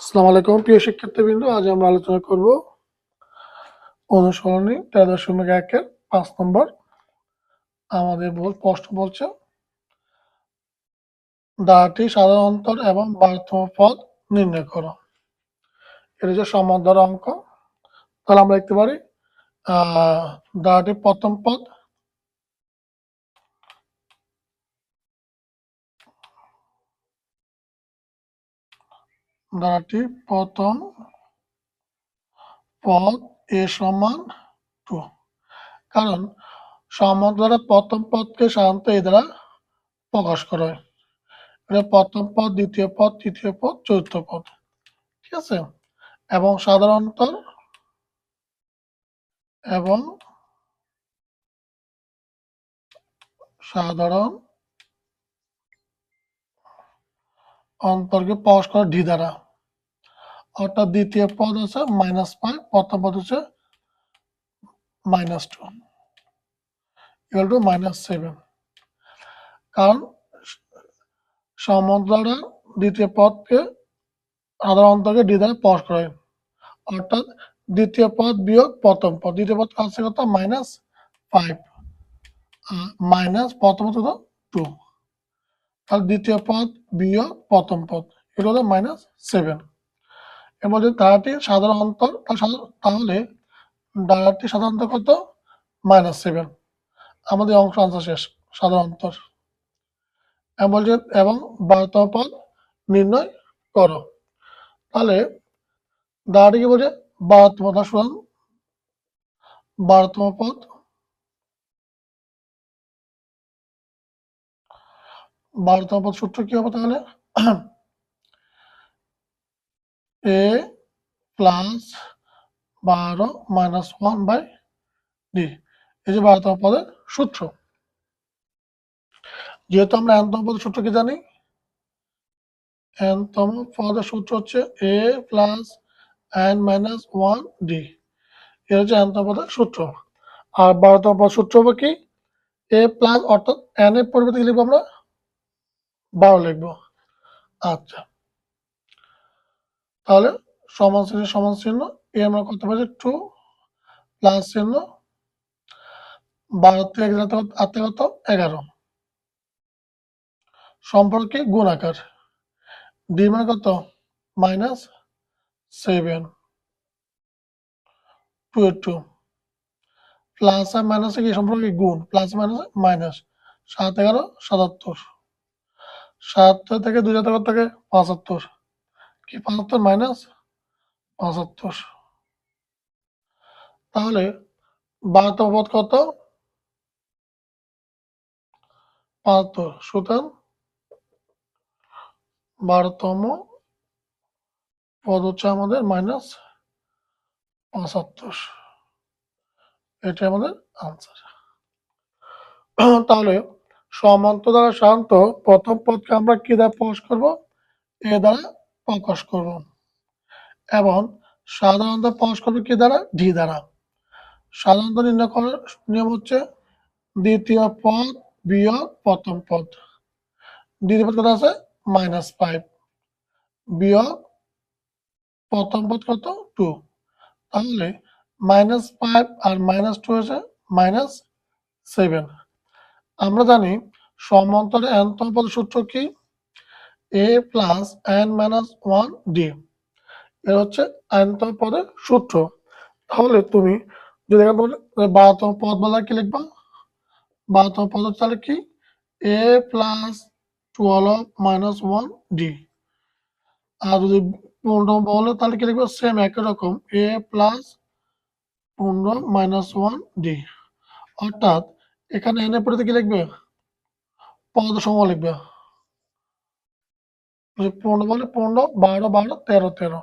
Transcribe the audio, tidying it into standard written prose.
আসসালামু আলাইকুম প্রিয় শিক্ষার্থীবৃন্দ, আজ আমরা আলোচনা করব অনুসরণী 13.1-এর 5 নম্বর। আমাদের প্রশ্ন বলছে ধারাটি সাধারণ অন্তর এবং 12তম পদ নির্ণয় করো। এটা হচ্ছে সমান্তর অঙ্ক। তাহলে আমরা লিখতে পারি ধারাটির প্রথম পদ a সমান 2, কারণ সমান্তর প্রথম পদকে সাধারণত এই দ্বারা প্রকাশ করা হয়। এটা প্রথম পদ, দ্বিতীয় পদ, তৃতীয় পদ, চতুর্থ পদ, ঠিক আছে। এবং সাধারণ অন্তর এবং সাধারণ অন্তরকে প্রকাশ করা ডি দ্বারা, অর্থাৎ দ্বিতীয় পদ হচ্ছে -5, প্রথম পদ হচ্ছে -2 ইকুয়াল টু -7। কারণ সমান্তরাল দ্বিতীয় পদকে সাধারণ অন্তরকে ডি দ্বারা প্রকাশ করা হয়, অর্থাৎ দ্বিতীয় পদ বিয়োগ প্রথম পদ। দ্বিতীয় পদ আছে কত? -5 মাইনাস প্রথম পদ 2, তাহলে দ্বিতীয় পদ বিয়োগ প্রথম পদ, এটা হলো -7। এর মধ্যে ধারাটির সাধারণ অন্তর, তাহলে ধারাটির সাধারণ অন্তর কত? -7। আমাদের অংশ আনসার শেষ। সাধারণ অন্তর এবং 12তম পদ নির্ণয় করো। তাহলে ধারাটি কি বলছে? 12তম পদ। শুনুন, 12তম পদ, 12তম পদ সূত্র কি হবে? তাহলে a প্লাস 12 মাইনাস 1/d, এই যে 12তম পদের সূত্র। যেহেতু আমরা nতম পদের সূত্র কি জানি, nতম পদের সূত্র হচ্ছে a plus n minus 1d, এটা হচ্ছে nতম পদের সূত্র। আর 12তম পদ সূত্র হবে কি? a প্লাস, অর্থাৎ n এর পরিবর্তে কি লিখবো আমরা? 12 লিখবো। আচ্ছা, তাহলে সমান চিহ্ন এ আমরা করতে পারি 2 প্লাস চিহ্ন 12 থেকে 8 কত? 11 সম্পর্কে গুণাকার, ডি মানে কত? -7 2 প্লাস আর মাইনাস কি সম্পর্কে? গুণ, প্লাস মাইনাস মাইনাস। 7 11 77, 7 থেকে 2 কত থাকে? 75, কি 75 মাইনাস 75। তাহলে 12তম পদ কত? 75। সুতরাং 12তম পদ হচ্ছে আমাদের -75। এটা আমাদের আনসার। তাহলে সমান্তর দ্বারা সাধারণত প্রথম পদকে আমরা কি দ্বারা প্রকাশ করব? এ দ্বারা প্রকাশ করব, এবং সাধারণত প্রকাশ করব কি দ্বারা? ডি দ্বারা। সাধারণত নির্ণয় করার নিয়ম হচ্ছে দ্বিতীয় পদ বিয়োগ প্রথম পদ। দ্বিতীয় পদ কত আছে? -5 বিয়োগ প্রথম পদ কত? 2। তাহলে -5 আর -2 হচ্ছে -7। আমরা জানি সমান্তরে nতম পদের সূত্র কি? a plus n minus 1d, এর হচ্ছে nতম পদের সূত্র। তাহলে তুমি যদি এখানে 12তম পদ বলা, কি লিখবা? 12তম পদ তাহলে কি? a plus 12 minus 1d। আর যদি 15তম বলে তাহলে কি লিখবো? সেম একই রকম, a প্লাস 15 মাইনাস 1d। অর্থাৎ এখানে n এর পরিবর্তে কি লিখবে? পদ সমূহ লিখবে। 15 বলে 15, 12 12, 13 13।